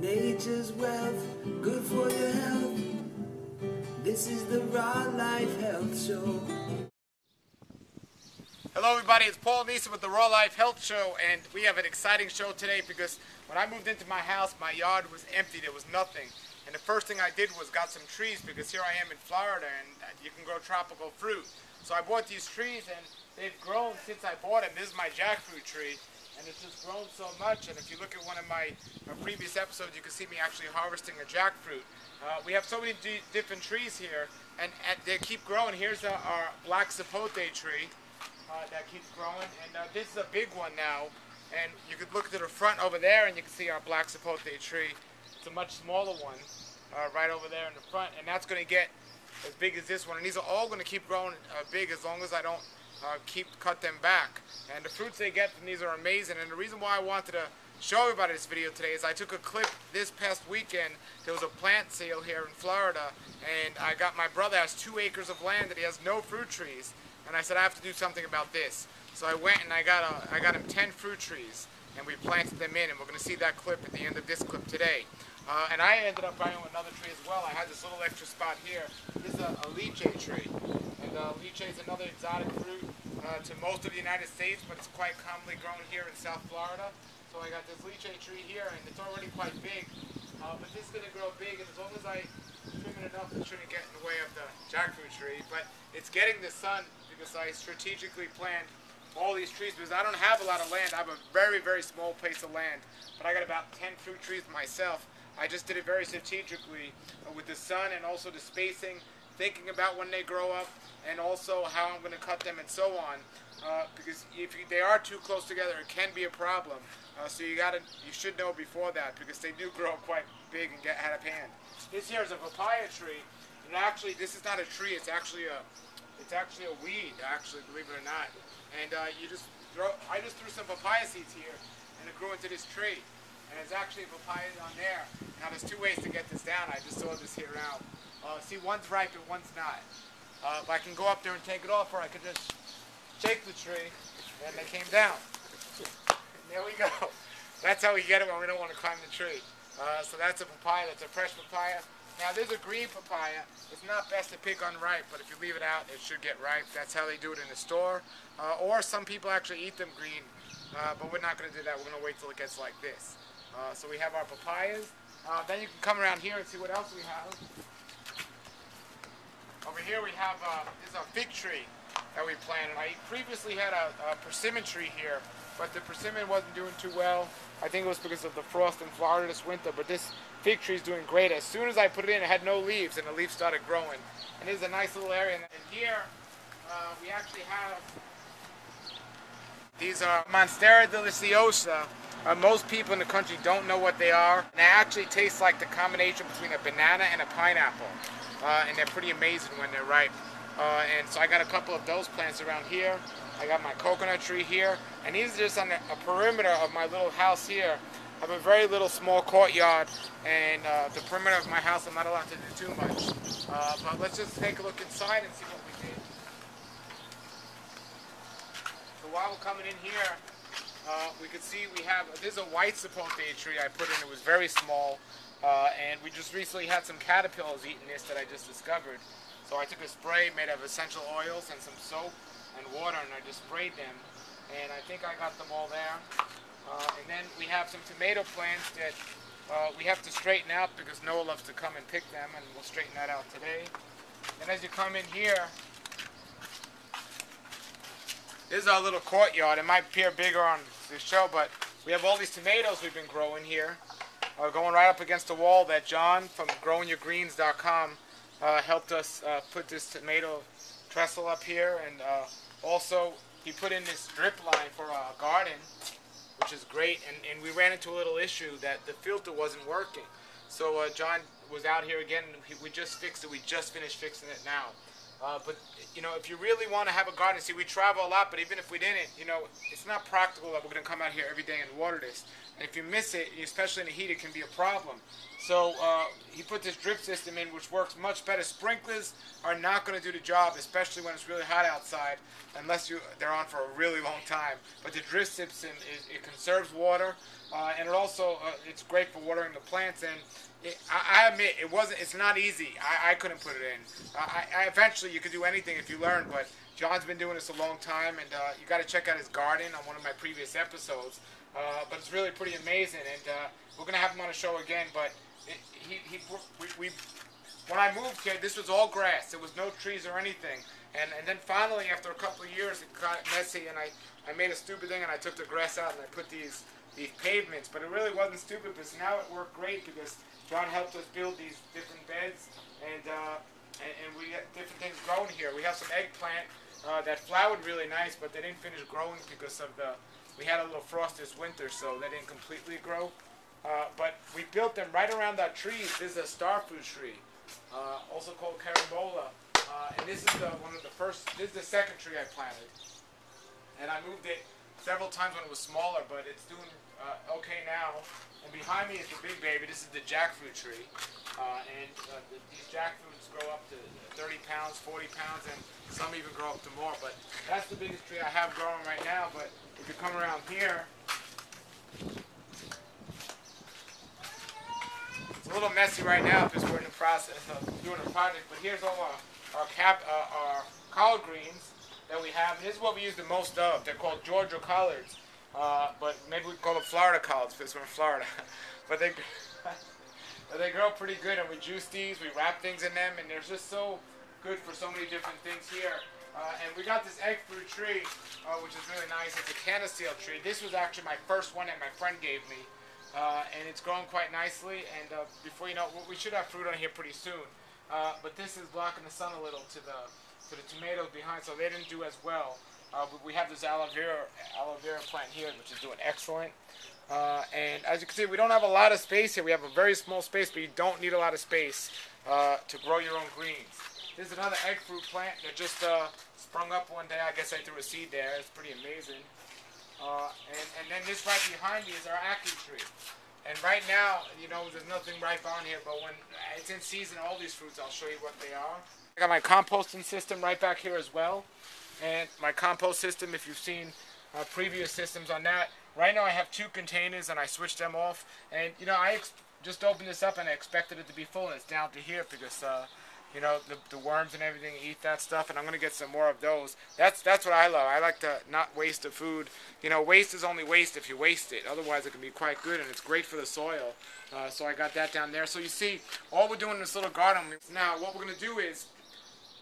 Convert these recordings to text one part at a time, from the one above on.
Nature's wealth, good for your health. This is the Raw Life Health Show. Hello everybody, it's Paul Neeson with the Raw Life Health Show, and we have an exciting show today because when I moved into my house, my yard was empty, there was nothing. And the first thing I did was got some trees because here I am in Florida and you can grow tropical fruit. So I bought these trees and they've grown since I bought them. This is my jackfruit tree and it's just grown so much. And if you look at one of my previous episodes, you can see me actually harvesting a jackfruit. We have so many different trees here and they keep growing. Here's our black sapote tree. That keeps growing, and this is a big one now, and you could look to the front over there and you can see our black sapote tree. It's a much smaller one right over there in the front, and that's going to get as big as this one, and these are all going to keep growing big as long as I don't cut them back. And the fruits they get from these are amazing, and the reason why I wanted to show everybody this video today is I took a clip this past weekend. There was a plant sale here in Florida, and my brother has 2 acres of land that he has no fruit trees. And I said, I have to do something about this. So I went and I got him 10 fruit trees, and we planted them in, and we're going to see that clip at the end of this clip today. And I ended up buying another tree as well. I had this little extra spot here. This is a lychee tree. And lychee is another exotic fruit to most of the United States, but it's quite commonly grown here in South Florida. So I got this lychee tree here, and it's already quite big. But this is going to grow big, and as long as I trim it enough, it shouldn't get in the way of the jackfruit tree. But it's getting the sun because I strategically planned all these trees because I don't have a lot of land. I have a very, very small place of land, but I got about 10 fruit trees myself. I just did it very strategically with the sun and also the spacing, thinking about when they grow up and also how I'm going to cut them and so on. Because if they are too close together, it can be a problem. So you should know before that because they do grow quite big and get out of hand. This here is a papaya tree, and actually this is not a tree. It's actually a weed. Actually, believe it or not. And I just threw some papaya seeds here, and it grew into this tree. And it's actually a papaya on there. Now there's 2 ways to get this down. I just saw this here now. See, one's ripe and one's not. But I can go up there and take it off, or I could just shake the tree, and they came down. And there we go. That's how we get it when we don't want to climb the tree. So that's a papaya. That's a fresh papaya. Now there's a green papaya. It's not best to pick unripe, but if you leave it out, it should get ripe. That's how they do it in the store. Or some people actually eat them green, but we're not going to do that. We're going to wait till it gets like this. So we have our papayas. Then you can come around here and see what else we have. Over here we have this is a fig tree that we planted. I previously had a persimmon tree here, but the persimmon wasn't doing too well. I think it was because of the frost in Florida this winter, but this fig tree is doing great. As soon as I put it in, it had no leaves, and the leaves started growing. And this is a nice little area. And here, we actually have, these are Monstera deliciosa. Most people in the country don't know what they are. And they actually taste like the combination between a banana and a pineapple. And they're pretty amazing when they're ripe. And so I got a couple of those plants around here. I got my coconut tree here, and these are just on a perimeter of my little house here. I have a very little small courtyard, and the perimeter of my house I'm not allowed to do too much. But let's just take a look inside and see what we did. So while we're coming in here, we can see this is a white sapote tree I put in. It was very small, and we just recently had some caterpillars eating this that I just discovered. So I took a spray made of essential oils and some soap and water, and I just sprayed them, and I think I got them all there. And then we have some tomato plants that we have to straighten out because Noah loves to come and pick them, and we'll straighten that out today. And as you come in here, this is our little courtyard. It might appear bigger on the show, but we have all these tomatoes we've been growing here, going right up against the wall that John from growingyourgreens.com helped us put this tomato trestle up here, and also he put in this drip line for our garden, which is great, and we ran into a little issue that the filter wasn't working. So John was out here again, and we just fixed it. We just finished fixing it now. But, you know, if you really want to have a garden, see, we travel a lot, but even if we didn't, you know, it's not practical that we're going to come out here every day and water this. And if you miss it, especially in the heat, it can be a problem. So he put this drip system in, which works much better. Sprinklers are not going to do the job, especially when it's really hot outside, unless they're on for a really long time. But the drip system, it conserves water, and it also it's great for watering the plants. And I admit it's not easy. I couldn't put it in. Eventually you could do anything if you learn, but John's been doing this a long time, and you got to check out his garden on one of my previous episodes. But it's really pretty amazing, and we're gonna have him on the show again. But when I moved here, this was all grass. There was no trees or anything. And then finally, after a couple of years, it got messy, and I made a stupid thing, and I took the grass out, and I put these pavements. But it really wasn't stupid, because now it worked great, because John helped us build these different beds, and we got different things growing here. We have some eggplant that flowered really nice, but they didn't finish growing because of we had a little frost this winter, so they didn't completely grow. But we built them right around our trees. This is a starfruit tree, also called carambola. And this is this is the second tree I planted. And I moved it several times when it was smaller, but it's doing okay now. And behind me is the big baby. This is the jackfruit tree. These jackfruits grow up to 30 pounds, 40 pounds, and some even grow up to more. But that's the biggest tree I have growing right now. But if you come around here, it's a little messy right now because we're in the process of doing a project. But here's all our collard greens that we have. And this is what we use the most of. They're called Georgia collards. But maybe we call them Florida collards because we're in Florida. but they grow pretty good, and we juice these, we wrap things in them, and they're just so good for so many different things here. And we got this egg fruit tree, which is really nice. It's a canister tree. This was actually my first one that my friend gave me, and it's growing quite nicely. And before you know, we should have fruit on here pretty soon. But this is blocking the sun a little to the tomatoes behind, so they didn't do as well. We have this aloe vera plant here, which is doing excellent. And as you can see, we don't have a lot of space here. We have a very small space, but you don't need a lot of space to grow your own greens. This is another egg fruit plant that just sprung up one day. I guess I threw a seed there. It's pretty amazing. And then this right behind me is our ackee tree. And right now, you know, there's nothing ripe on here, but when it's in season, all these fruits, I'll show you what they are. I got my composting system right back here as well. And my compost system, if you've seen previous systems on that, right now I have 2 containers and I switched them off. And, you know, I just opened this up and I expected it to be full, and it's down to here because, you know, the worms and everything eat that stuff, and I'm going to get some more of those. That's what I love. I like to not waste the food. You know, waste is only waste if you waste it. Otherwise, it can be quite good, and it's great for the soil. So I got that down there. So you see, all we're doing in this little garden. Now, what we're going to do is,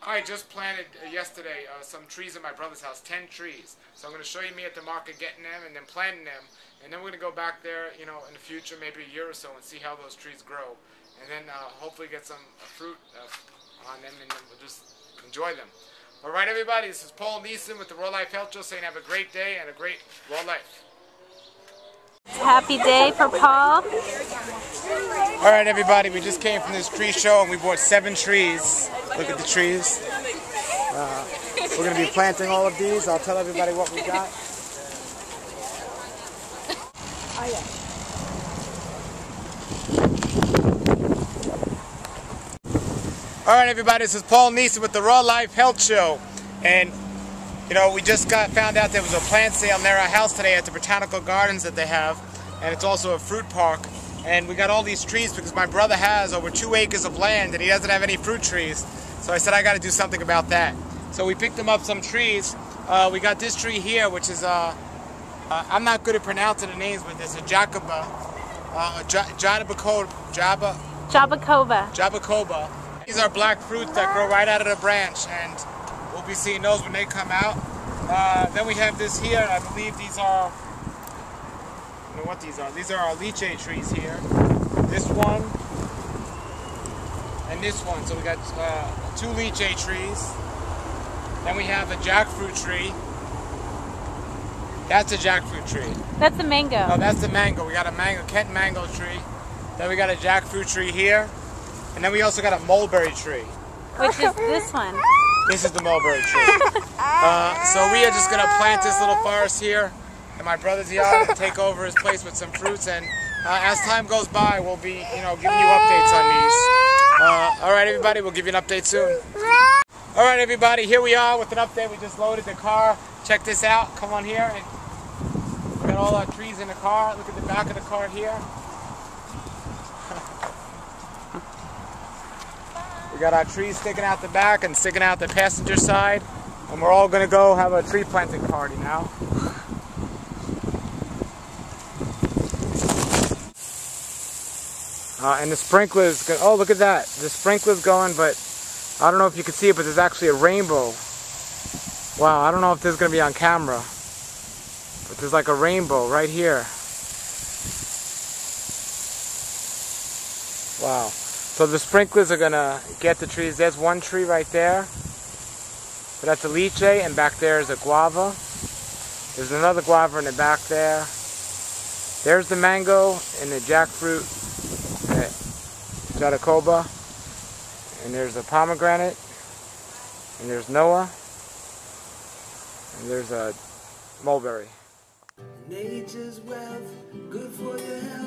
I just planted yesterday some trees at my brother's house, 10 trees. So I'm going to show you me at the market getting them and then planting them. And then we're going to go back there, you know, in the future, maybe a year or so, and see how those trees grow. And then hopefully get some fruit on them, and then we'll just enjoy them. All right, everybody, this is Paul Neeson with the Raw Life Health Show saying have a great day and a great raw life. Happy day for Paul. All right, everybody, we just came from this tree show and we bought 7 trees. Look at the trees. We're going to be planting all of these. I'll tell everybody what we got. Oh, yeah. All right, everybody, this is Paul Neeson with the Raw Life Health Show. And, you know, we just found out there was a plant sale near our house today at the Botanical Gardens that they have. And it's also a fruit park. And we got all these trees because my brother has over 2 acres of land and he doesn't have any fruit trees. So I said I got to do something about that. So we picked them up some trees. We got this tree here, which is I'm not good at pronouncing the names, but there's a Jacaba, Jabacoba. These are black fruits that grow right out of the branch, and we'll be seeing those when they come out. Then we have this here. I believe these are, I don't know what these are. These are our lychee trees here. This one and this one. So we got 2 lychee trees. Then we have a jackfruit tree. That's a jackfruit tree. That's a mango. Oh, that's the mango. We got a Kent mango tree. Then we got a jackfruit tree here. And then we also got a mulberry tree. Which is this one? This is the mulberry tree. So we are just going to plant this little forest here in my brother's yard and take over his place with some fruits. And as time goes by, we'll be, you know, giving you updates on these. All right, everybody, we'll give you an update soon. All right, everybody, here we are with an update. We just loaded the car. Check this out. Come on here. And we got all our trees in the car. Look at the back of the car here. We got our trees sticking out the back and sticking out the passenger side. And we're all going to go have a tree planting party now. And the sprinklers, oh look at that. The sprinklers going, but I don't know if you can see it, but there's actually a rainbow. Wow, I don't know if this is going to be on camera. But there's like a rainbow right here. Wow. So the sprinklers are going to get the trees. There's one tree right there. So that's a lychee, and back there is a guava. There's another guava in the back there. There's the mango and the jackfruit, jatacoba. And there's a pomegranate. And there's Noah. And there's a mulberry. Nature's wealth, good for your health.